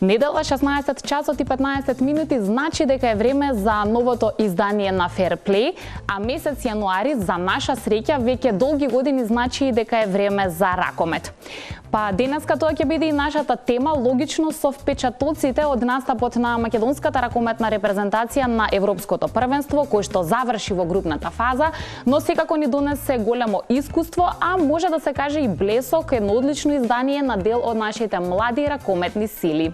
Недела 16 часот и 15 минути значи дека е време за новото издание на Fair Play, а месец јануари за наша среќа веќе долги години значи и дека е време за ракомет. Па денеска тоа ќе биде и нашата тема, логично со впечатоците од настапот на македонската ракометна репрезентација на Европското првенство, кој што заврши во групната фаза, но секако ни донесе големо искуство, а може да се каже и блесок, едно одлично издание на дел од нашите млади ракометни сили.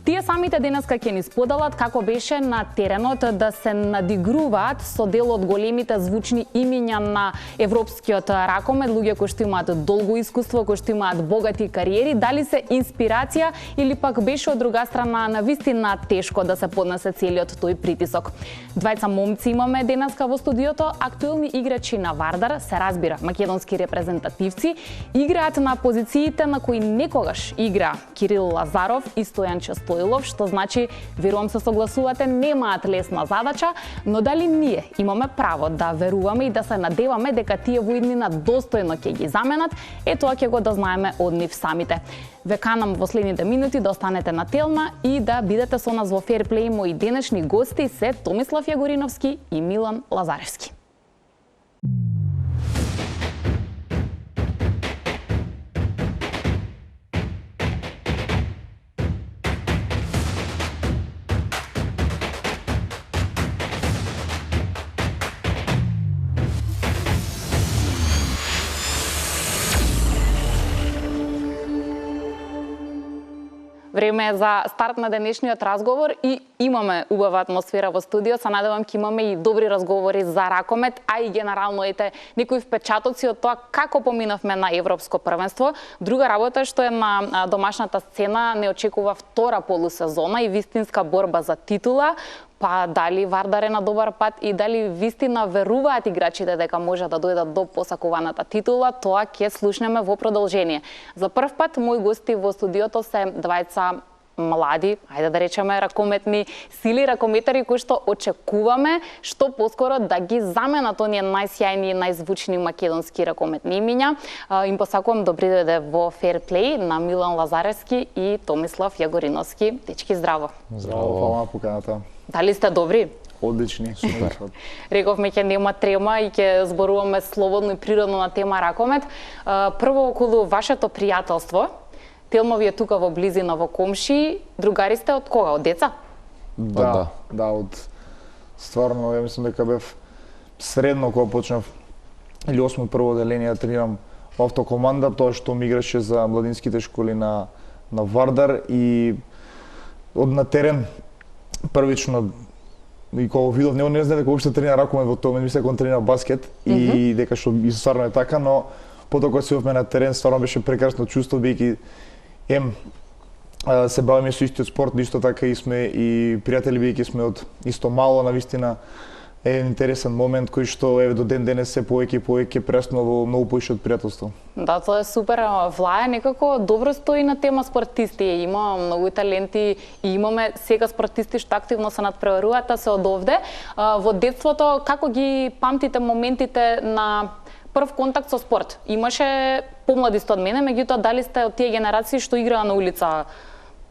Тие самите денеска ќе ни споделат како беше на теренот да се надигруваат со дел од големите звучни имиња на европскиот ракомет, луѓе кои што имаат долго искуство, кои што имаат богати кариери, дали се инспирација или пак беше од друга страна навистина тешко да се поднесе целиот тој притисок. Двајца момци имаме денеска во студиото, актуелни играчи на Вардар, се разбира, македонски репрезентативци, играат на позициите на кои некогаш игра Кирил Лазаров и Стојанче Стоилов, што значи, верувам се согласувате, немаат лесна задача, но дали ние имаме право да веруваме и да се надеваме дека тие во иднина достојно ќе ги заменат, тоа ќе го дознаеме од нив самите. Ве канам во следните минути да останете на телна и да бидете со нас во Fair Play. Мои денешни гости се Томислав Јагориновски и Милан Лазаревски. Време е за старт на денешниот разговор и имаме убава атмосфера во студио. Се надевам ќе имаме и добри разговори за ракомет, а и генерално некои впечатоци од тоа како поминавме на Европско првенство. Друга работа што е на домашната сцена не очекува втора полусезона и вистинска борба за титула. Па дали Вардар е на добар пат и дали вистина веруваат играчите дека може да дојдат до посакуваната титула, тоа ќе слушнеме во продолжение. За прв пат мои гости во студиото се двајца млади, ајде да речеме ракометни сили, ракометари кои што очекуваме што поскоро да ги заменат оние најсјајни и најзвучни македонски ракометни имиња. Им посакувам добри дојде во Fair Play на Милан Лазаревски и Томислав Јагориновски. Дечки, здраво. Здраво, фала поканата. Дали сте добри? Одлични, супер. Рековме ќе нема трема и ќе зборуваме слободно и природно на тема ракомет. Прво околу вашето пријателство. Телмо ви е тука во близина во комши. Другари сте од кога? Од деца? Да, од стварно, ја мислам дека бев средно кога почнав или 8 прво одделение да тренирам автокоманда, тоа што ми играше за младинските школи на Вардар и од на терен првично и кога видов него не знам дека уопште тренира ракомет во тоа, мислам дека он тренира баскет и дека што и стварно е така, но потоа кога се увме на терен стварно беше прекрасно чувство бидејќи се бавиме со истиот спорт, исто така и сме и пријатели бидејќи сме од исто мало, навистина е интересен момент кој што до ден денес се повеќе и повеќе прераснува во многу поише од пријателство. Да, тоа е супер. Влаја некако добро стои на тема спортисти. Има многу таленти и имаме сега спортисти што активно се надпреваруваат, а се од овде. Во детството како ги памтите моментите на прв контакт со спорт? Имаше помлади сте од мене, меѓутоа дали сте од тие генерации што играа на улица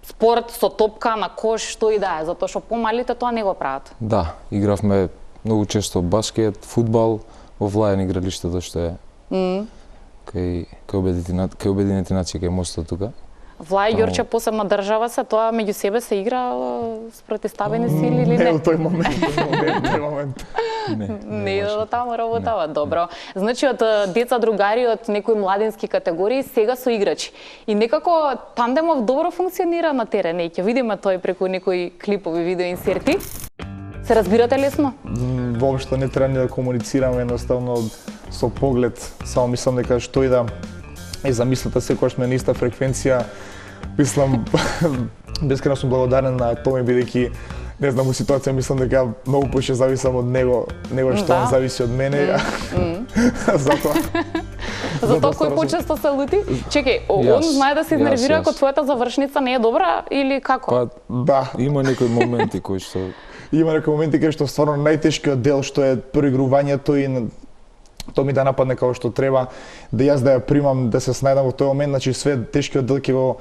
спорт со топка, на кош, што и да е, затоа што помалите тоа не го прават? Да, игравме многу често баскет, фудбал во Влајан игралиштето што е кај Обединените нации, кај мостот тука. Влај Ѓорче посебна држава се, тоа меѓу себе се игра спротивставени сили или не? Не во тој момент, Не е до таму работава, добро. Значи од деца другари од некои младински категории сега со играчи. И некако тандемов добро функционира на терен, и ќе видиме тој преку некои клипови видео инсерти. Се разбирате лесно? Воопшто не треба ни да комуницираме, едноставно со поглед, само мислам дека што и да е замислата секогаш сме на иста фреквенција. Мислам, бескрајно сум благодарен на Томи бидејќи не знам, во ситуација мислам дека многу поише зависам од него што он зависи од мене. Затоа кој почесто се лути? Чекај, он знае да се изнервира ако твојата завршница не е добра или како? Па, да. Има некои моменти кои што Има некои моменти кај што стварно најтешкиот дел што е проигрувањето и тоа ми да нападне како што треба, да јас да ја примам, да се снајдам во тој момент, значи све тешкиот дел ќе го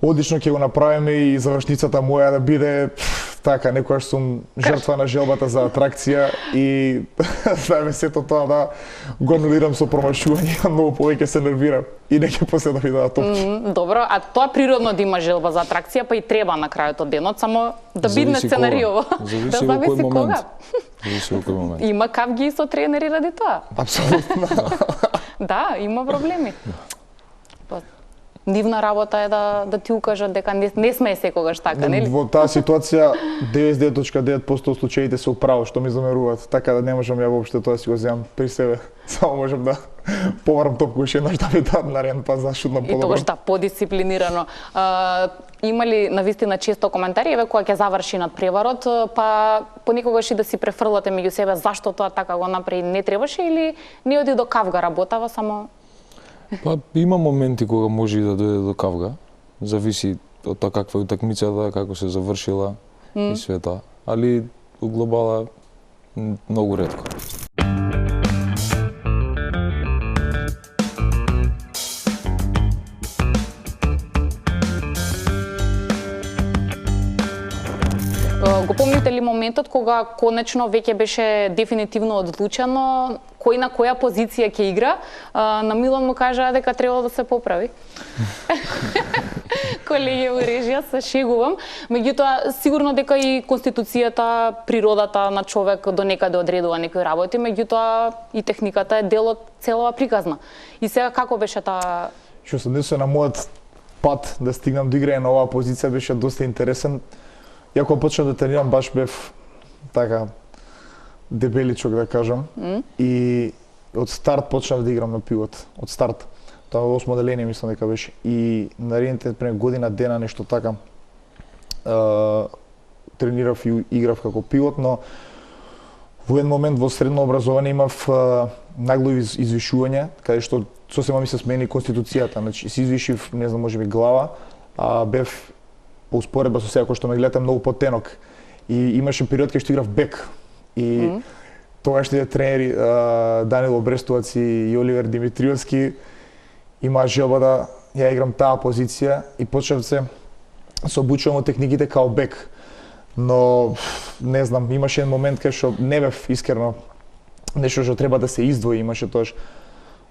одлично ќе го направиме и завршницата моја да биде така, некојаш сум жртва на желбата за атракција и знаеме сето тоа да го анулирам со промашување, многу повеќе се нервирам и не ќе после да ми дадат топки. Добро, а тоа природно да има желба за атракција, па и треба на крајот од денот, само да бидне сценариово. Зависи во кој момент. Зависи во кој момент. Има кавги со тренери ради тоа. Апсолутно. Да, има проблеми. Нивна работа е да ти укажат дека не смее секогаш така, нели? Во таа ситуација 99.9% од случаите се управо што ми замеруваат, така да не можам ја воопште тоа си го земам при себе. Само можам да поварам топку уште еднаш да ми дадат нареден пат за шутна подобро. И тогаш да подисциплинирано. Има ли навистина често коментари, еве кога ќе заврши над преварот, па понекогаш и да си префрлате меѓу себе зашто тоа така го направи, не требаше или не оди до кавга работава само? Па има моменти кога може и да дојде до кавга. Зависи од тоа каква е утакмицата, како се завршила и све тоа. Али у глобала многу ретко. Го помните ли моментот кога конечно веќе беше дефинитивно одлучено кој на која позиција ќе игра? На Милан му кажаа дека требало да се поправи. Колеги во режија, се шегувам. Меѓутоа, сигурно дека и конституцијата, природата на човек до некаде одредува некои работи, меѓутоа и техниката е дел од целава приказна. И сега како беше таа? Што се однесува на мојот пат да стигнам до играње на оваа позиција беше доста интересен. Ја кога почнав да тренирам баш бев така дебеличок да кажам и од старт почнав да играм на пивот, од старт. Тоа во 8 оделение мислам дека беше и наредните пред година дена нешто така тренирав и играв како пивот, но во еден момент во средно образование имав нагло извишување, каде што сосема ми се смени конституцијата, значи се извишив, не знам, можеби глава, а бев по успоредба со сега кој што ме гледате многу потенок и имаше период кај што играв бек и тогашните тренери Данило Брестовац и Оливер Димитриевски имаа желба да ја играм таа позиција и почнав се обучувам од техниките као бек. Но не знам, имаше еден момент кај што не бев искрено нешто што треба да се издвои, имаше тоаш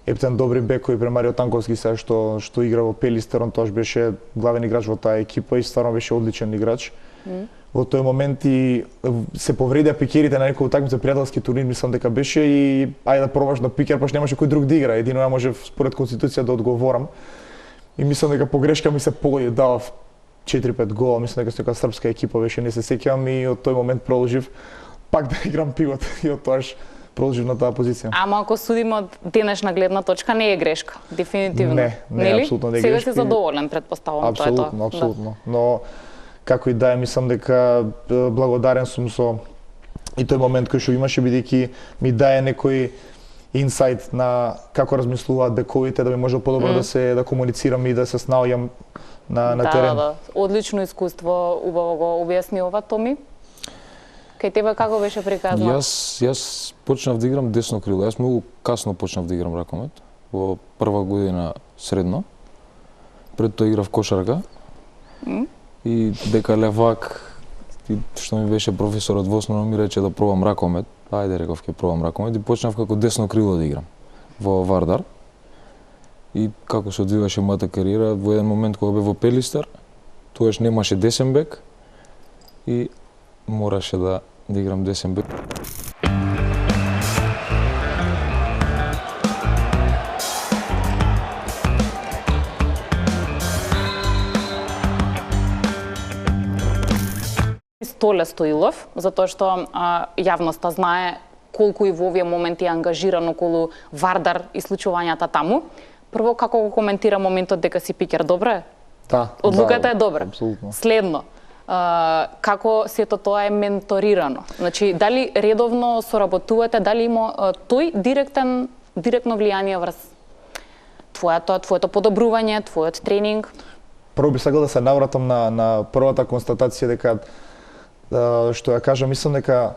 ептен добри бекови пре Марио Танковски сега што игра во Пелистер, он тоаш беше главен играч во таа екипа и стварно беше одличен играч. Во тој момент и се повредија пикерите на некој утакмица, пријателски турнир мислам дека беше и ајде да пробаш на пикер, паш немаше кој друг да игра, едино ја можев според конституција да одговорам. И мислам дека погрешка ми се погоди, давав 4-5 гола, мислам дека секоја српска екипа беше, не се сеќавам и од тој момент продолжив пак да играм пивот и од тоаш продолжив на таа позиција. Ама ако судиме од денешна гледна точка, не е грешка, дефинитивно. Не е апсолутно не е грешка. Сега си задоволен, претпоставувам, тоа е тоа. Апсолутно. Но како и да е, мислам дека благодарен сум со и тој момент кој што имаше, бидејќи ми дае некој инсайт на како размислуваат бековите, да би можел подобро да комуницирам и да се снаоѓам на терен. Да, одлично искуство, убаво го објасни ова, Томи. Кај тебе како беше приказано? Јас почнав да играм десно крило. Јас многу касно почнав да играм ракомет, во прва година средно. Пред тоа играв кошарка. И дека левак, што ми беше професорот во основно, ми рече да пробам ракомет. Ајде, реков, ќе пробам ракомет и почнав како десно крило да играм во Вардар. И како се одвиваше мојата кариера, во еден момент кога бев во Пелистер, тогаш немаше десен бек и мораше да играм десен бек. Столе Стоилов, затоа што јавноста знае колку и во овие моменти е ангажиран околу Вардар и случувањата таму. Прво, како го коментира моментот дека си пикер, добро е? Да. Одлуката е добра. Апсолутно. Следно, како сето тоа е менторирано? Значи, дали редовно соработувате, дали има тој директно влијание врз твоето подобрување, твојот тренинг? Прво би сакал да се навратам на првата констатација дека што ја кажам, мислам дека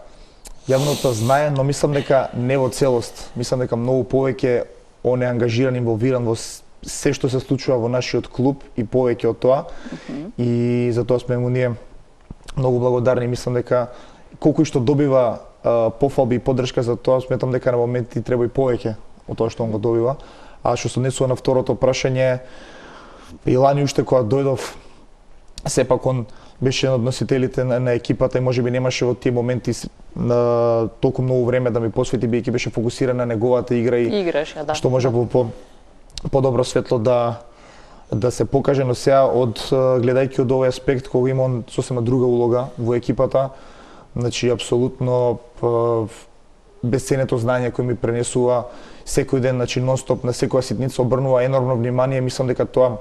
јавното знае, но мислам дека не во целост. Мислам дека многу повеќе он е ангажиран, инволвиран во се што се случува во нашиот клуб и повеќе од тоа. И за тоа сме му ние многу благодарни. Мислам дека колку и што добива пофалби и поддршка за тоа, сметам дека на моменти треба и повеќе од тоа што он го добива. А што се однесува на второто прашање, и лани уште кога дојдов, сепак он беше еден од носителите на екипата и можеби немаше во тие моменти толку многу време да ми посвети, бидејќи беше фокусиран на неговата игра и играше, да. Што може по-добро светло да се покаже, но сега гледајќи од овој аспект кога има он сосема друга улога во екипата, значи апсолутно бесценето знаење кој ми пренесува секој ден, значи нон-стоп на секоја ситница обрнува енормно внимание, мислам дека тоа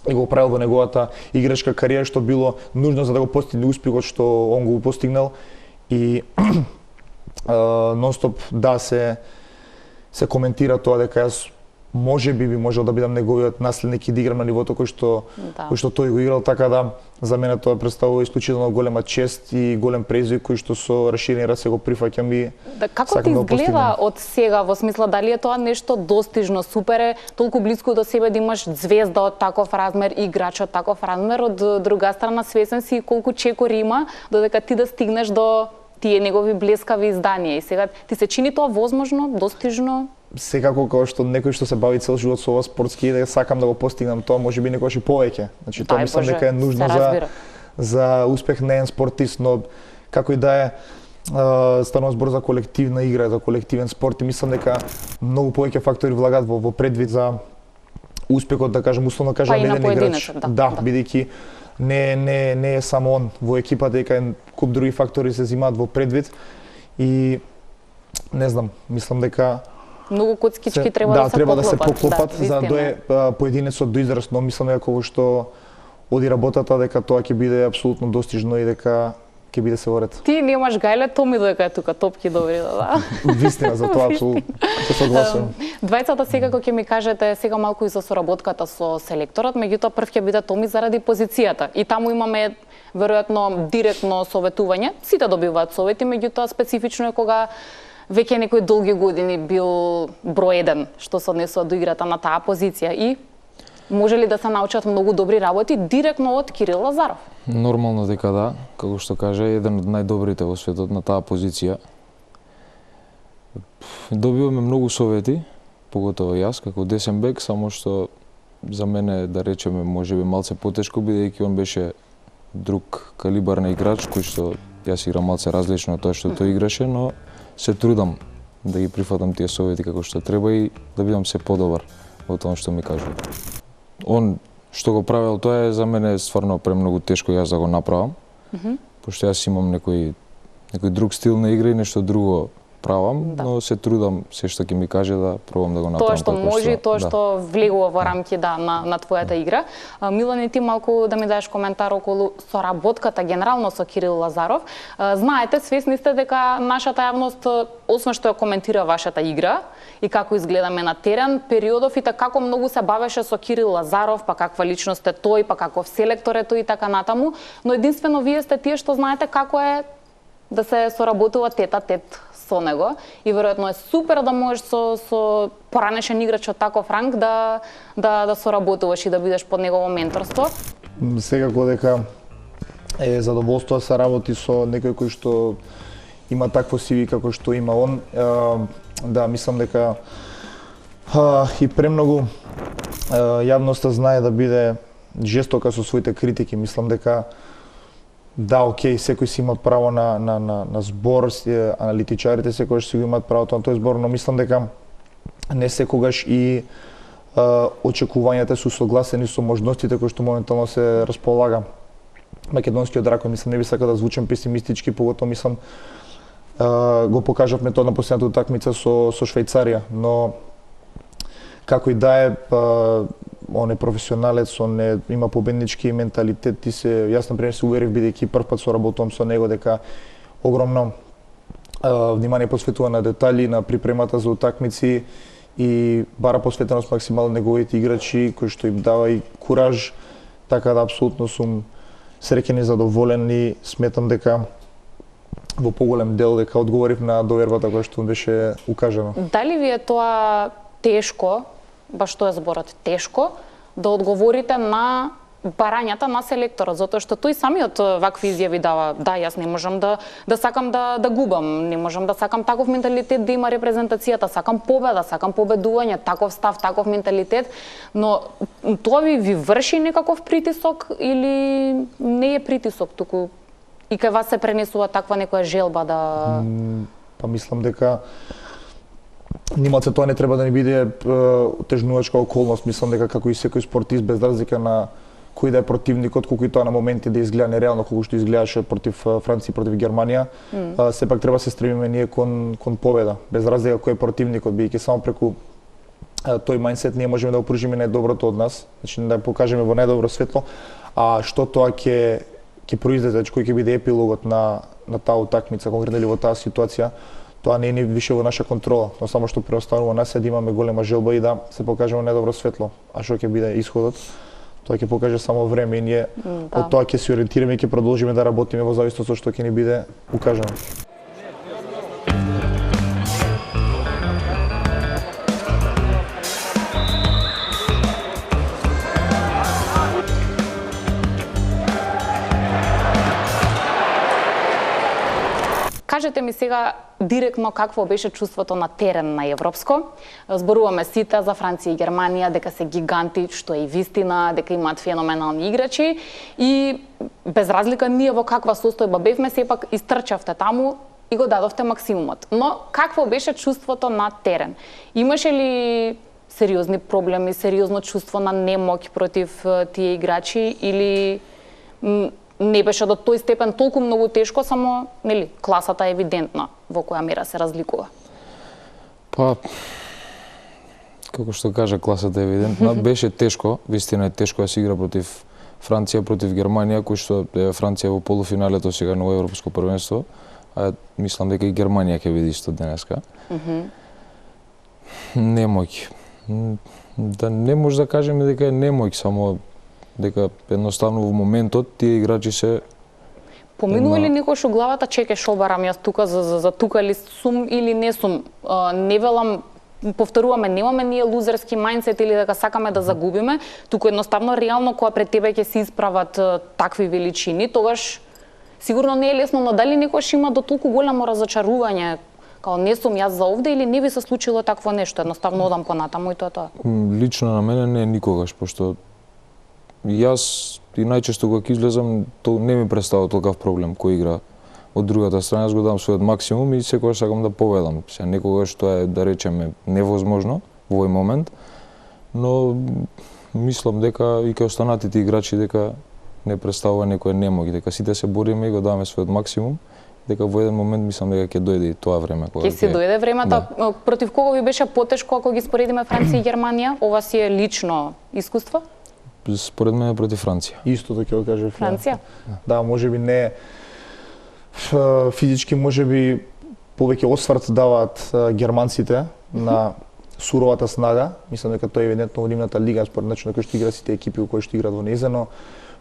и го правил во неговата играчка кариера, што било нужно за да го постигне успехот што он го постигнал и нон-стоп да се коментира тоа дека јас можеби би можел да бидам неговиот наследник и да играм на нивото кој што тој го играл, така да за мене тоа представува исклучително голема чест и голем презвик кој што со расширени раце го прифаќам и да, како ти изгледа од сега, во смисла дали е тоа нешто достижно, супер е толку близко до себе да имаш звезда од таков размер, играч од таков размер, од друга страна свесен си колку чекори има додека ти да стигнеш до тие негови блескави изданија и сега ти се чини тоа возможно, достижно? Секако како што некој што се бави цел живот со ова спортски да сакам да го постигнам тоа, можеби некогаш и повеќе. Значи тоа мислам дека е нужно за успех на еден спортист, но како и да е станува збор за колективна игра, за колективен спорт и мислам дека многу повеќе фактори влагаат во предвид за успехот, да кажам, условно кажам, еден играч. Да, бидејќи не е само он во екипата, дека куп други фактори се взимаат во предвид и не знам, мислам дека многу коцкички треба да се поклопат за да дое поединецот до израз, но мислам дека кога што оди работата дека тоа ќе биде апсолутно достижно и дека ќе биде се ворет. Ти немаш гајле, то ми дека е тука топки добри, да. Вистина за тоа апсолутно се согласувам. Двајцата секако ќе ми кажете сега малку и за соработката со селекторот, меѓутоа прв ќе биде Томи заради позицијата. И таму имаме веројатно директно советување. Сите добиваат совети, меѓутоа специфично е кога веќе некои долги години бил број 1 што се однесува до играта на таа позиција и може ли да се научат многу добри работи директно од Кирил Лазаров? Нормално дека да, како што каже, еден од најдобрите во светот на таа позиција. Добиваме многу совети, поготово јас како десен бек, само што за мене да речеме можеби малце потешко бидејќи он беше друг калибар на играч кој што јас играм малце различно од тоа што тој играше, но се трудам да ги прифатам тие совети како што треба и да бидам се подобар во тоа што ми кажува. Он што го правел тоа е за мене стварно премногу тешко јас да го направам. Пошто јас имам некој друг стил на игра и нешто друго правам, но се трудам се што ќе ми каже да пробам да го направам. Тоа што може и тоа што влегува во рамки на твојата игра. Милане, ти малку да ми дадеш коментар околу соработката генерално со Кирил Лазаров. Знаете, свесни сте дека нашата јавност, освен што ја коментира вашата игра и како изгледаме на терен, периодов и како многу се бавеше со Кирил Лазаров, па каква личност е тој, па каков селектор е тој и така натаму, но единствено вие сте тие што знаете како е да се соработува тет-а-тет со него и веројатно е супер да можеш со поранешен играч од таков ранг да соработуваш и да бидеш под негово менторство. Секако дека е задоволство да се работи со некој кој што има такво CV како што има он. Да, мислам дека и премногу јавноста знае да биде жестока со своите критики. Мислам дека да, окей, секој си има право на збор, аналитичарите секогаш си го имаат правото на тој збор, но мислам дека не секогаш и очекувањата се согласени со можностите кои што моментално се располага македонскиот ракон. Мислам, не би сакал да звучам песимистички, поготоа мислам го покажавме тоа на последната утакмица со Швајцарија, но како и да е, он е професионалец, он има победнички менталитет и јас например се уверив бидејќи прв пат соработувам со него дека огромно внимание посветува на детали, на припремата за утакмици и бара посветеност максимално неговите играчи кои што им дава и кураж, така да апсолутно сум среќен и задоволен и сметам дека во поголем дел дека одговорив на довербата која што беше укажана. Дали ви е тоа тешко баш тоа е зборот, тешко да одговорите на барањата на селекторот, затоа што тој самиот вакви изјави дава, да, јас не можам да сакам да губам, не можам да сакам таков менталитет да има репрезентацијата, сакам победа, сакам победување, таков став, таков менталитет, но тоа ви врши некаков притисок или не е притисок, туку и кај вас се пренесува таква некоја желба да... Па мислам дека нимаце тоа не треба да ни биде тежнувачка околност, мислам дека како и секој спортист без разлика на кој да е противникот, колку и тоа на моменти да изгледа нереално, колку што изгледаше против Франција и против Германија, сепак треба се стремиме ние кон победа, без разлика кој е противникот, бидејќи само преку тој мајндсет ние можеме да опружиме најдоброто од нас, значи да покажеме во најдобро светло, а што тоа ќе произлезе, кој ќе биде епилогот на таа утакмица, конкретно или во таа ситуација, тоа не е ни више во наша контрола, но само што преостанува нас е да имаме голема желба и да се покажеме најдобро светло, а што ќе биде исходот, тоа ќе покаже само време и ние од тоа ќе се ориентираме и ќе продолжиме да работиме во зависност од што ќе ни биде укажано. Кажете ми сега директно какво беше чувството на терен на европско. Зборуваме сите за Франција и Германија, дека се гиганти, што е и вистина, дека имаат феноменални играчи и без разлика ние во каква состојба бевме, сепак истрчавте таму и го дадовте максимумот. Но какво беше чувството на терен? Имаше ли сериозни проблеми, сериозно чувство на немоќ против тие играчи или не беше до тој степен толку многу тешко, само нели класата е евидентна во која мера се разликува? Па како што кажа, класата е евидентна, беше тешко, вистина е тешко да се игра против Франција, против Германија, кој што е Франција во полуфиналето сега на европско првенство, а мислам дека и Германија ќе биде исто денеска. Немоќ. Да не може да кажеме дека е немоќ, само дека едноставно во моментот тие играчи се поминува ли некој што главата чеке шо барам јас тука за тука ли сум или не сум? Не велам, повторуваме, немаме ние лузерски мајндсет или дека сакаме да загубиме, туку едноставно реално кога пред тебе ќе се исправат такви величини, тогаш сигурно не е лесно, но дали некојаш има до толку големо разочарување, као не сум јас за овде или не ви се случило такво нешто, едноставно одам понатаму и тоа. Лично на мене не никогаш, пошто јас и најчесто кога излезам, то не ми представува толков проблем кој игра од другата страна, јас го дам својот максимум и секогаш сакам да победам. Се некогаш тоа е, да речеме, невозможно во овој момент, но мислам дека и кај останатите играчи дека не представува некој немоќ, дека сите се бориме и го даваме својот максимум, дека во еден момент мислам дека ќе дојде и тоа време кога ќе се дојде времето. Да. Против кого ви беше потешко ако ги споредиме Франција и Германија? Ова си е лично искуство? Според мене против Франција. Истото ќе го каже Франција. Да, можеби не физички, можеби повеќе осврт даваат германците на суровата снага. Мислам дека тоа е евидентно во нивната лига, според начинот кој што игра сите екипи кои што играат во нејза, но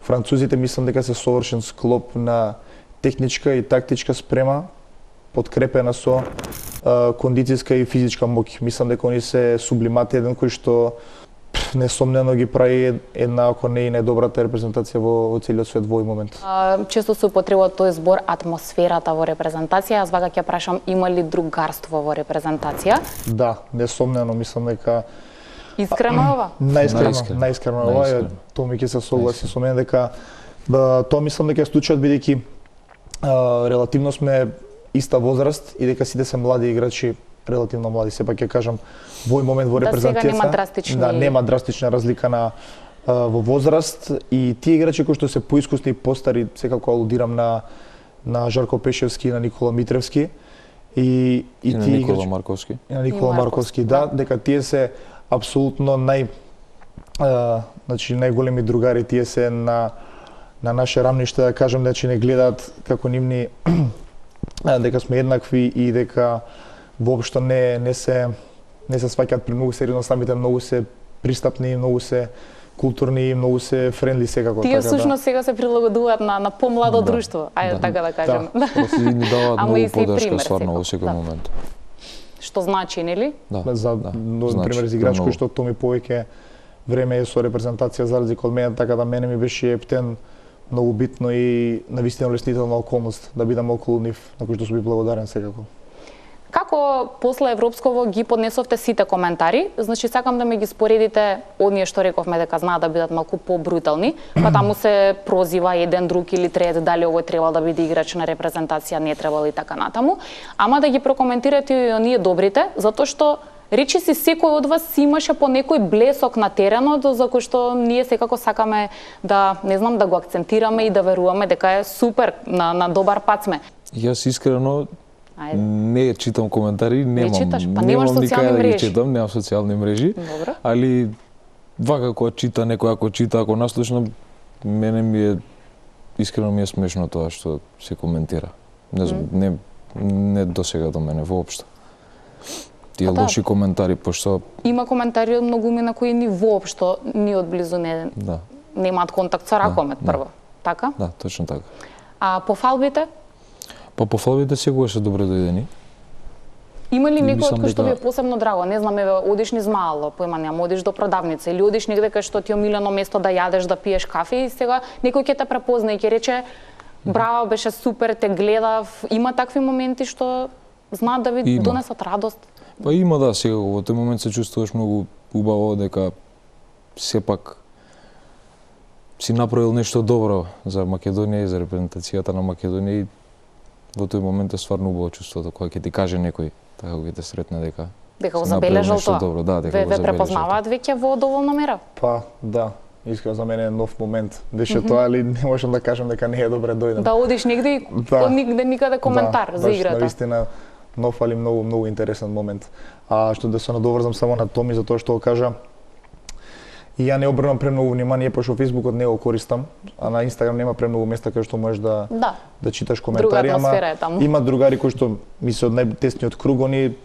французите мислам дека се совршен склоп на техничка и тактичка спрема, подкрепена со кондицијска и физичка моќ. Мислам дека они се сублимат еден кој што несомнено ги прави една, ако не и најдобрата репрезентација во целиот свет во овој момент. Често се употребува тој збор атмосферата во репрезентација. Јас вака ќе прашам, има ли другарство во репрезентација? Да, несомнено, мислам дека искрено ова? Најискрено ова, Томи ќе се согласи со мене дека тоа мислам дека е случајот бидејќи релативно сме иста возраст и дека сите се млади играчи, релативно млади, сепак ќе кажам, во овој момент во репрезентацијата нема драстична разлика во возраст и тие играчи кои што се поискусни и постари, секако алудирам на Жарко Пешевски и на Никола Митревски и тие на Никола Марковски. И на Никола Марковски, да, дека тие се апсолутно најголеми другари, тие се на наше рамниште, да кажам, дека не гледаат како нивни дека сме еднакви и дека воопшто не се сваќаат премногу сериозно, самите многу се пристапни, многу се културни и многу се френдли секако. Тие всушност сега се прилагодуваат на помладо друштво, ајде така да кажем. Да, ни даваат многу подршка стварно во секој момент. што значи, нели? Да. За пример за играч кој што Томи повеќе време е со репрезентација за разлика од мене, така да мене ми беше ептен многу битно и навистина улеснителна околност да бидам околу нив, на кој што сум ви благодарен секако. Како после Европсково ги поднесовте сите коментари? Значи, сакам да ме ги споредите оние што рековме дека знаат да бидат малку побрутални, па таму се прозива еден друг или трет дали овој требал да биде играч на репрезентација, не требал и така натаму. Ама да ги прокоментирате и оние добрите, затоа што речи си секој од вас си имаше по некој блесок на теренот за кој што ние секако сакаме да, не знам, да го акцентираме и да веруваме дека е супер, на добар пат сме. Јас искрено не читам коментари, немам. Не читаш? Па немаш социјални мрежи. Да ги читам, немам социјални мрежи. Добро. Али вака кога чита некој, ако чита, ако наслушна, мене ми е искрено ми е смешно тоа што се коментира. Не знам, не досега до мене воопшто. Тие лоши коментари, пошто има коментари од многумина кои ни воопшто ни одблизу немаат контакт со ракомет прво. Така? Да, точно така. А пофалбите? Па пофалбите секогаш се добро дојдени. Има ли некој од кој што ви е посебно драго? Не знам, одиш низ мало, појма немам, одиш до продавница или одиш негде кај што ти е омилено место да јадеш, да пиеш кафе и сега некој ќе те препозна и ќе рече браво, беше супер, те гледав. Има такви моменти што знаат да ви донесат радост? Па има, да, сега во тој момент се чувствуваш многу убаво дека сепак си направил нешто добро за Македонија и за репрезентацијата на Македонија и во тој момент е стварно убаво чувството кога ќе ти каже некој, така ќе те сретне дека го забележал тоа. Добро, да, дека ве препознаваат веќе во доволна мера? Па, да. Искрено за мене е нов момент. Беше тоа, али не можам да кажам дека не е добре дојдам. Да одиш негде и нигде никаде коментар за играта. Навистина нов, али многу интересен момент. А што да се надоврзам само на Томи за тоа што го кажа, и ја не обрнувам премногу внимание, пошто Фејсбукот не го користам, а на Инстаграм нема премногу места каде што можеш да читаш коментари, ама има другари кои што ми се од најтесниот круг, они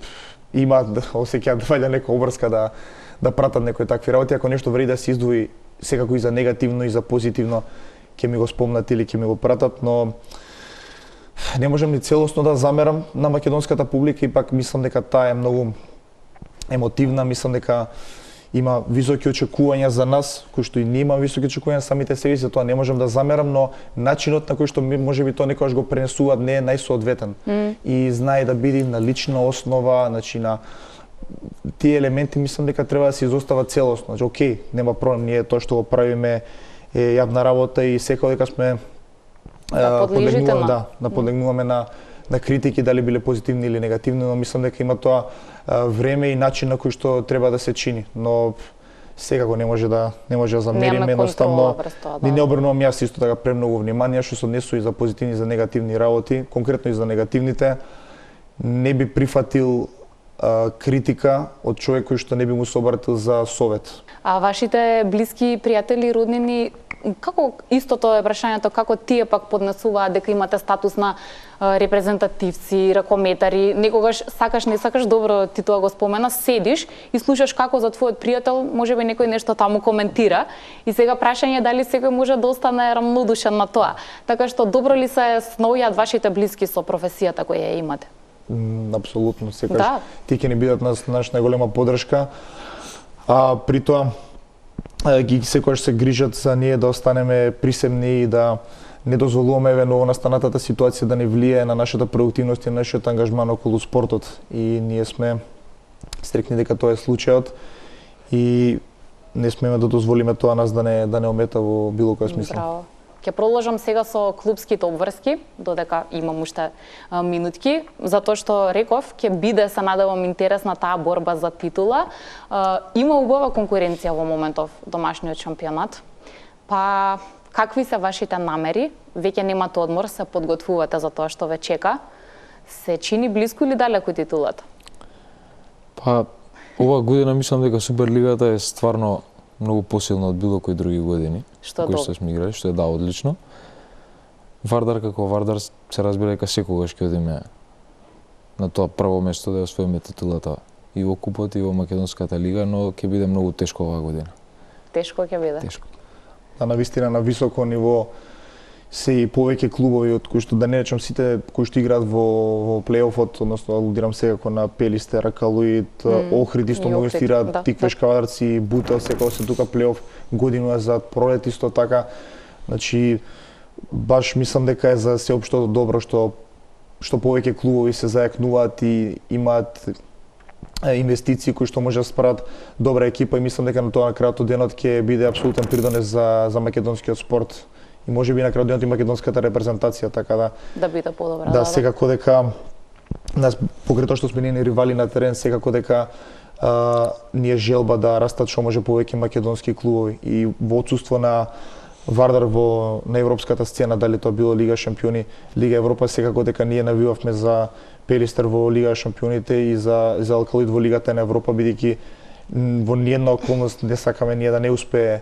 имаат да осеќаат вајде нека обрска да пратат некои такви работи, ако нешто вреди да се издвои секако и за негативно и за позитивно, ќе ми го спомнат или ќе ми го пратат, но не можам ни целосно да замерам на македонската публика и пак мислам дека таа е многу емотивна, мислам дека има високи очекувања за нас, кои што и ние имаме високи очекувања самите себе си, тоа не можам да замерам, но начинот на кој што можеби тоа некогаш го пренесуваат не е најсоодветен. И знае да биде на лична основа, значи на тие елементи мислам дека треба да се изостават целосно. Значи, окей, нема проблем, ние тоа што го правиме е јавна работа и секој дека сме подлегнуваме на критики, дали биле позитивни или негативни, но мислам дека има тоа време и начин на кој што треба да се чини, но секако не може да замериме, едноставно ни не обрнувам јас исто така премногу внимание што се однесува и за позитивни и за негативни работи, конкретно и за негативните. Не би прифатил критика од човек кој што не би му се обратил за совет. А вашите блиски пријатели, роднини, како истото е прашањето, како тие пак поднесуваат дека имате статус на репрезентативци, ракометари, некогаш сакаш, не сакаш, добро ти тоа го спомена, седиш и слушаш како за твојот пријател можеби некој нешто таму коментира и сега прашање дали секој може да остане рамнодушен на тоа. Така што добро ли се снојат вашите блиски со професијата која ја имате? Апсолутно, секогаш ти ќе ни бидат наш најголема поддршка. А при тоа ги секогаш се грижат за ние да останеме присемни и да не дозволуваме новонастанатата ситуација да не влијае на нашата продуктивност и на нашиот ангажман околу спортот. И ние сме стрикни дека тоа е случајот и не смееме да дозволиме тоа нас да не омета во било која смисла. Браво. Ќе продолжам сега со клубските обврски, додека имам уште минутки, затоа што реков ќе биде, се надевам, интересна таа борба за титула. Има убава конкуренција во моментов домашниот шампионат. Па какви се вашите намери? Веќе немате одмор, се подготвувате за тоа што ве чека. Се чини блиску или далеку титулата? Па ова година мислам дека Суперлигата е стварно многу посилна од било кои други години кои што сме играли, што е одлично. Вардар како Вардар се разбира дека секогаш ќе одиме на тоа прво место да освоиме титулата и во купот и во македонската лига, но ќе биде многу тешко оваа година. Тешко ќе биде. Тешко. Да, навистина на високо ниво се и повеќе клубови од кои што да не речам сите кои што играат во плейофот, односно алудирам секако на Пелистер, Ракалуит, Охрид исто многу инвестираат, да, Тиквеш Кавадарци, Бута, секако се тука плейоф година за пролет исто така. Значи баш мислам дека е за сеопшто добро што повеќе клубови се зајакнуваат и имаат инвестиции кои што може да справат добра екипа и мислам дека на тоа на крајот од денот ќе биде апсолутен придонес за македонскиот спорт. И може би на крајот денот и македонската репрезентација, така да биде подобра. Да, секако дека нас покрај тоа што сме ние ривали на терен, секако дека ни е желба да растат што може повеќе македонски клубови и во отсуство на Вардар на европската сцена, дали тоа било Лига шампиони, Лига Европа, секако дека ние навивавме за Пелистер во Лига шампионите и за Алкалуит во Лигата на Европа, бидејќи во ниедна околност не сакаме ние да не успее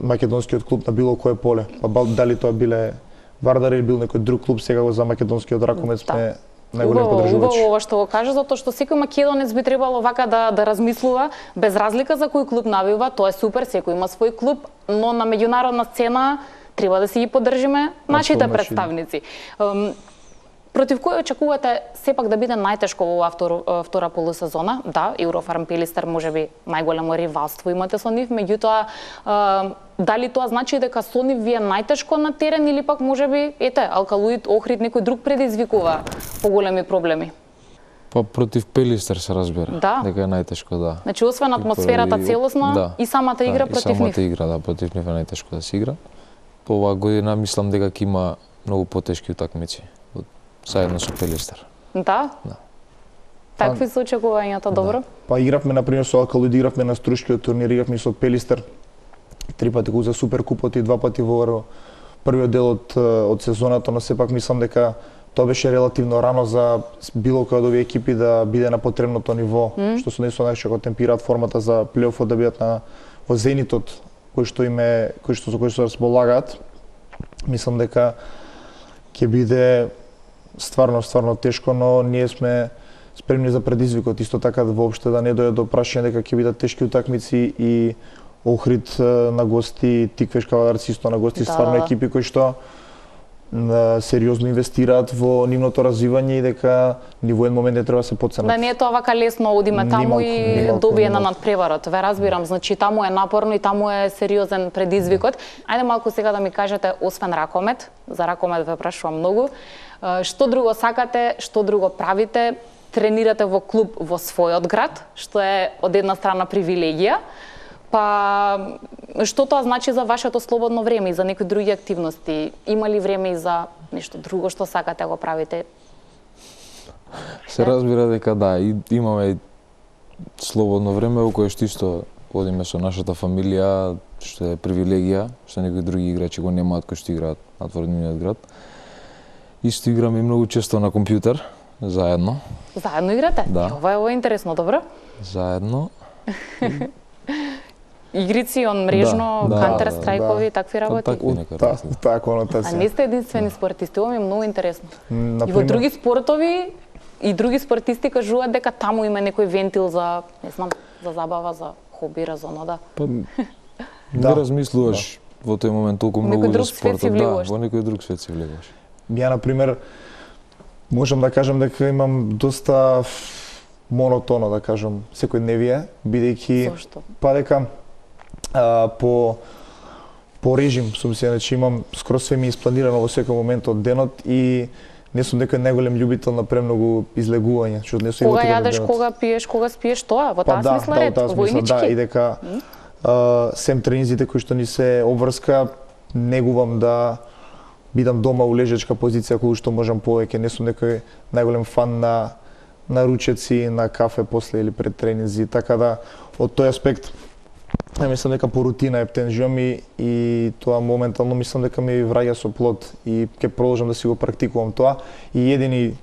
македонскиот клуб на било кое поле. Па дали тоа биле Вардар или бил некој друг клуб, сега за македонскиот ракомет сме најголем поддржувачи. Убаво ова што го кажа, затоа што секој македонец би требало вака да размислува, без разлика за кој клуб навива, тоа е супер, секој има свој клуб, но на меѓународна сцена треба да си ги поддржиме нашите представници. Против кој очекувате сепак да биде најтешко во оваа втора полусезона? Да, Еврофарм Пелистер можеби најголемо ривалство имате со нив, меѓутоа дали тоа значи дека со нив ви е најтешко на терен или пак можеби Алкалуит, Охрид, некој друг предизвикува поголеми проблеми? Па против Пелистер се разбира, дека е најтешко, да. Значи освен атмосферата целосна и самата игра против нив. И самата игра, да, против нив е најтешко да се игра. По оваа година мислам дека ќе има многу потешки утакмици. Заедно со Пелистер. Да? Такви се очекувањата, добро? Па игравме, например, со Алкалуит, игравме на струшкиот турнир, игравме со Пелистер. 3 пати го за Суперкупот и 2 пати во првиот дел од сезоната, но сепак мислам дека тоа беше релативно рано за било која од овие екипи да биде на потребното ниво, што се најсо го темпираат формата за плейофот да бидат во зенитот кој што располагаат. Мислам дека ќе биде стварно тешко, но ние сме спремни за предизвикот, исто така воопште да не дојде до прашање дека ќе бидат тешки утакмици и Охрид на гости, Тиквеш Кавадарци исто на гости, стварно екипи кои што сериозно инвестираат во нивното развивање и дека ни во еден момент не треба да се потценат. Да не е тоа вака лесно одиме таму и добие на надпреварот. Ве разбирам, значи таму е напорно и таму е сериозен предизвикот. Ајде малку сега да ми кажете, освен ракомет, за ракомет ве прашувам многу, што друго сакате, што друго правите? Тренирате во клуб во својот град, што е од една страна привилегија. Па, што тоа значи за вашето слободно време и за некои други активности? Има ли време и за нешто друго што сакате да го правите? Се разбира дека да, имаме слободно време во кое што исто одиме со нашата фамилија, што е привилегија, што некои други играчи го немаат кои што играат надвор од нивниот град. Исто играме многу често на компјутер, заедно. Заедно играте? Да. Ова е интересно, добро? Заедно. Игрици он мрежно, Counter Strike-ови, такви работи? Таа конотација. А не сте единствени спортисти, ова ми е многу интересно. И во други спортови и други спортисти кажуваат дека таму има некој вентил за, не знам, за забава, за хоби, разонода. Не размислуваш во тој момент толку многу за спортот, во некој друг свет се влегуваш. Ја, например, можам да кажам дека имам доста монотоно, да кажам, секојдневие, бидејќи па дека по режим сум се, значи имам скроз све ми испланирано во секој момент од денот и не сум некој најголем љубител на премногу излегување, што не сум. Кога јадеш, кога пиеш, кога спиеш, тоа во таа смисла ред, војнички. Да, и дека сем тренизите кои што ни се обврска, негувам да бидам дома у лежачка позиција колку што можам повеќе, не сум некој најголем фан на ручеци, на кафе после или пред тренинзи, така да од тој аспект мислам дека по рутина ептенжувам и тоа моментално мислам дека ми враќа со плод и ќе продолжам да си го практикувам тоа и едини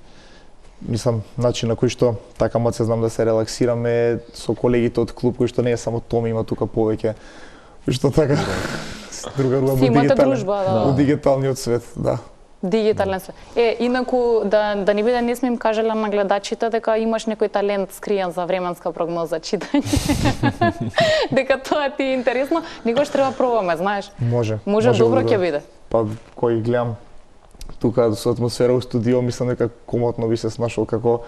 мислам начин на кој што така моци знам да се релаксирам е со колегите од клуб кој што не е само Томи, има тука повеќе што така друга руа во дигиталниот свет, да. Дигитален свет. Инаку да ни биде не смем кажале на гледачите дека имаш некој талент скриен за временска прогноза читање. Дека тоа ти е интересно, никош треба пробаме, знаеш. Може добро ќе биде. па кој гледам тука со атмосфера у студио, мислам дека комотно би се снашол како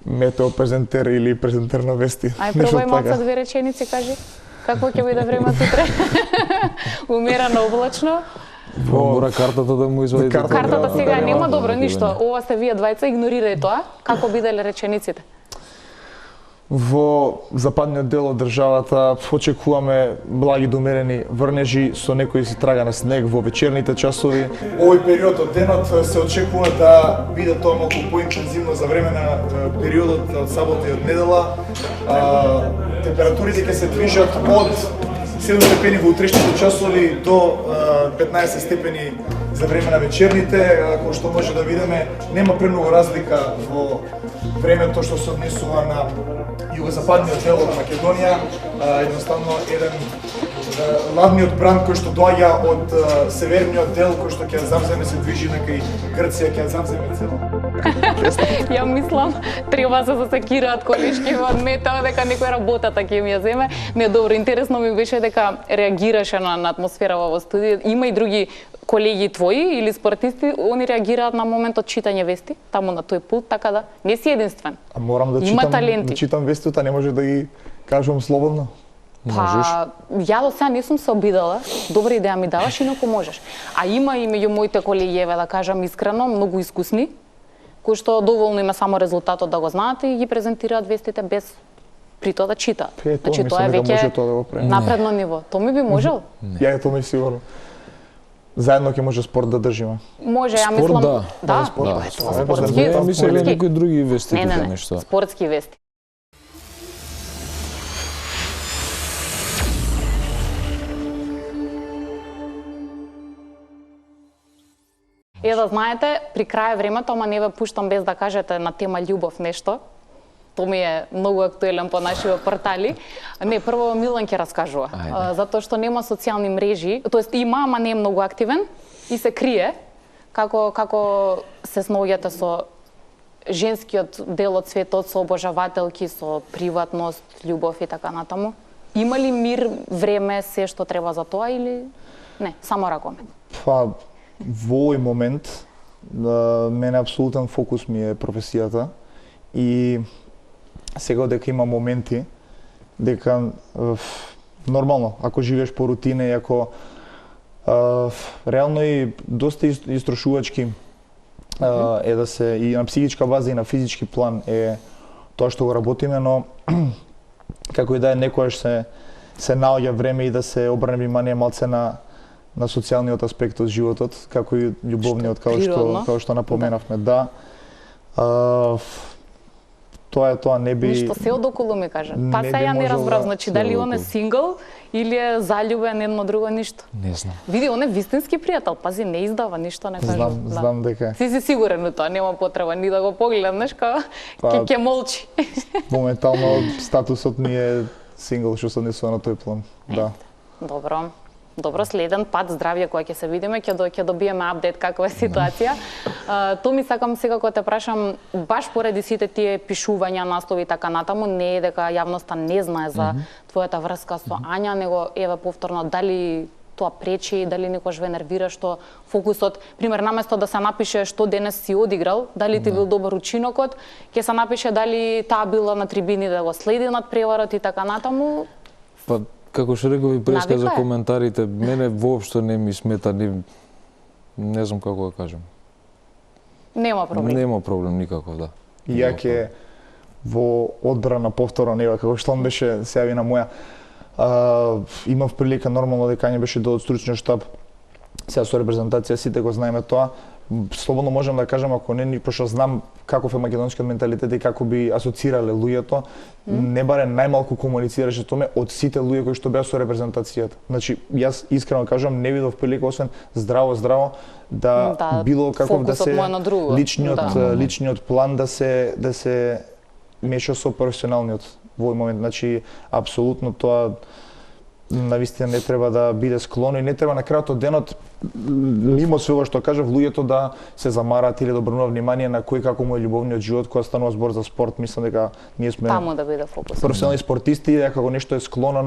метео презентер или презентер на вести. Ај Нешто пробај малку така. две реченици, кажи. Какво ќе биде време сутре? Умерено облачно. Мора картата да му извадите. Картата сега да, нема да, добро ништо. Ова сте вие двајца, игнорирај тоа. Како биделе речениците? Во западниот дел од државата очекуваме благи домерени врнежи со некој си трага на снег во вечерните часови. Овој период од денот се очекува да биде тоа малку поинтензивно за време на периодот од сабота и од недела. Температурите ќе се движат од 7 степени во утрешните часови до 15 степени за време на вечерните, кој што може да видиме, нема премногу разлика во времето што се однесува на југозападниот дел од Македонија, едноставно еден ладниот бранд кој што доаѓа од северниот дел, кој што ќе завземе, се движи на кај Грција, ќе завземе цело. Ја мислам, треба да се засекираат колички од метео дека некој работата ќе ми ја земе. Не, добро, интересно ми беше дека реагираше на атмосфера во студио. Има и други колеги твои или спортисти, они реагираат на моментот читање вести, таму на тој пулт, така да не си единствен. А морам да Има читам, таленти. да читам вестите, не може да ги кажувам слободно. Па, ја до сега не сум се обидала, добра идеја ми даваш, инаку можеш. А има и меѓу моите колеги, еве да кажам искрено, многу искусни, кои што доволно има само резултатот да го знаат и ги презентираат вестите без при тоа да читаат. Тоа тоа е дека може веќе тоа да го прави. напредно ниво. Тоа ми би можел. Ја е тоа ми сигурно. Заедно ќе може спорт да држиме. Може, ја Спорт, мислам, да. да, спорт, тоа да. е тоа, Тоа е спортски, да, Ја мислам спортски. некои други вести Не, тука нешто. спортски вести. Да знаете, при крај времето, ама не ве пуштам без да кажете на тема љубов нешто. Тоа ми е многу актуелен по нашите портали. Не, прво Милан ќе раскажува. Затоа што нема социјални мрежи, тоест има, ама не е многу активен и се крие како се снаоѓате со женскиот дел од светот, со обожавателки, со приватност, љубов и така натаму. Има ли мир, време, се што треба за тоа или не, само ракоме? Па, во овој момент, мене апсолутен фокус ми е професијата и сега дека има моменти дека нормално, ако живееш по рутина и ако реално и доста истрошувачки е да се и на психичка база и на физички план е тоа што го работиме, но како и да е некојаш се наоѓа време и да се обрне внимание малце на социјалниот аспект од животот, како и љубовниот, како што напоменавме. Да. Тоа е тоа, не би... Ништо се од околу ми кажа. Па не се би ја не можел разбрав, да- значи се дали од он е околу. сингл или е заљубен едно друго ништо. Не знам. Види, он е вистински пријател, пази, не издава ништо, не кажа. Знам дека е. Си сигурен у тоа, нема потреба ни да го погледам, знаеш, Па- ќе молчи. Моментално статусот ми е сингл што се однесува на тој план. Да. Добро. Добро, следен пат, здравје, кога ќе се видиме, ќе добиеме апдейт каква е ситуација. То ми сакам сега кога те прашам, баш поради сите тие пишувања, наслови и така натаму, не е дека јавноста не знае за твојата врска со Ања, него еве повторно дали тоа пречи, дали некош ве нервира што фокусот, пример, наместо да се напише што денес си одиграл, дали ти бил добар учинокот, ќе се напише дали таа била на трибини да го следи над преварот и така натаму. Па, како што реков и преска за Навика е. коментарите, мене воопшто не ми смета, не знам како да кажам. Нема проблем. Нема проблем никаков, да. И ја ќе во одбрана повторно нева, како што он беше се јави на моја, имав прилика нормално дека не беше до стручниот штаб, сега со репрезентација сите го знаеме тоа, слободно можам да кажам, ако не, пошто знам каков е македонскиот менталитет и како би асоцирале луѓето, не баре најмалку комуницираше томе од сите луѓе кои што беа со репрезентацијата. Значи, јас искрено кажам, не видов прилика освен здраво да било каков да фокусот се му е на друго. личниот план да се меша со професионалниот во овој момент. Значи, апсолутно тоа навистина не треба да биде склоно и не треба на крајот од денот мимо се ова што кажав, луѓето да се замараат или да обрнуваат внимание на кој како му е љубовниот живот кога станува збор за спорт. Мислам дека ние сме таму да биде фокус. професионални спортисти, дека ако нешто е склоно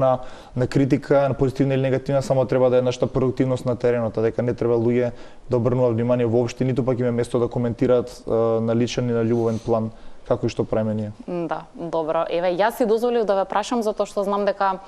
на критика, на позитивна или негативна, само треба да е нашата продуктивност на теренот, а дека не треба луѓе да обрнуваат внимание воопшто, ниту пак има место да коментираат на личен и на љубовен план како и што правиме ние. Да, добро. Еве, јас си дозволив да ве прашам затоа што знам дека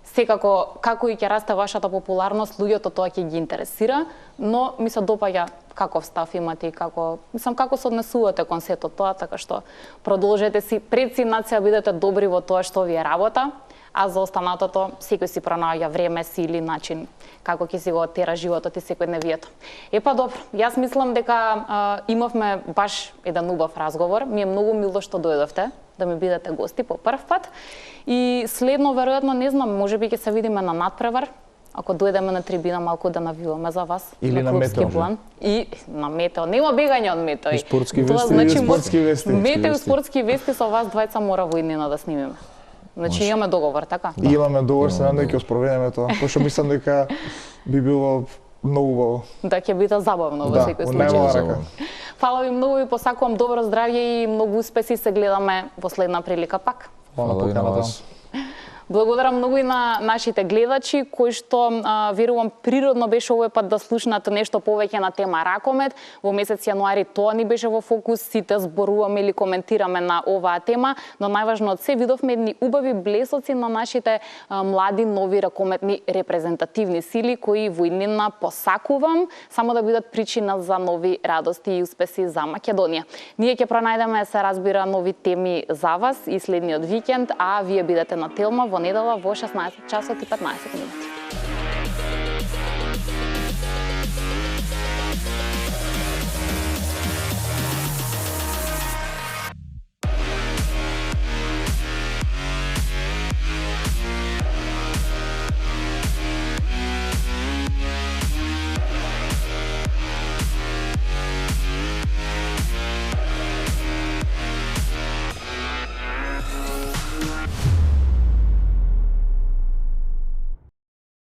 секако како и ќе расте вашата популарност, луѓето тоа ќе ги интересира, но ми се допаѓа каков став имате и како се однесувате кон сето тоа, така што продолжете си пред си нација, бидете добри во тоа што ви е работа, а за останатото секој си пронаоѓа време, сили, начин како ќе си го тера животот и секојдневието. Епа добро, јас мислам дека имавме баш еден убав разговор. Ми е многу мило што дојдовте да ми бидете гости по прв пат. И следно веројатно не знам, можеби ќе се видиме на надпревар. Ако дојдеме на трибина малку да навиваме за вас или на клубски метео план. И на метео, нема бегање од метео. И спортски Тоа вести, значи, и спортски вести. Метео и спортски вести со вас двајца мора во иднина да снимиме. Значи имаме договор, така? И имаме договор, се надам дека ќе спроведеме тоа, пошто мислам дека би било многу убаво. Да ќе биде забавно во секој Да, случај. најмала рака. Фала ви многу, ви посакувам добро здравје и многу успеси, се гледаме во следна прилика пак. Фала Фала ви на поканата. вас. Благодарам многу и на нашите гледачи кои што верувам природно беше овој пат да слушнат нешто повеќе на тема ракомет. Во месец јануари тоа ни беше во фокус, сите зборуваме или коментираме на оваа тема, но најважно од се видовме едни убави блесоци на нашите млади нови ракометни репрезентативни сили кои во иднина посакувам само да бидат причина за нови радости и успеси за Македонија. Ние ќе пронајдеме, се разбира, нови теми за вас и следниот викенд, а вие бидете на Телма во недела во 16 часот и 15 минути.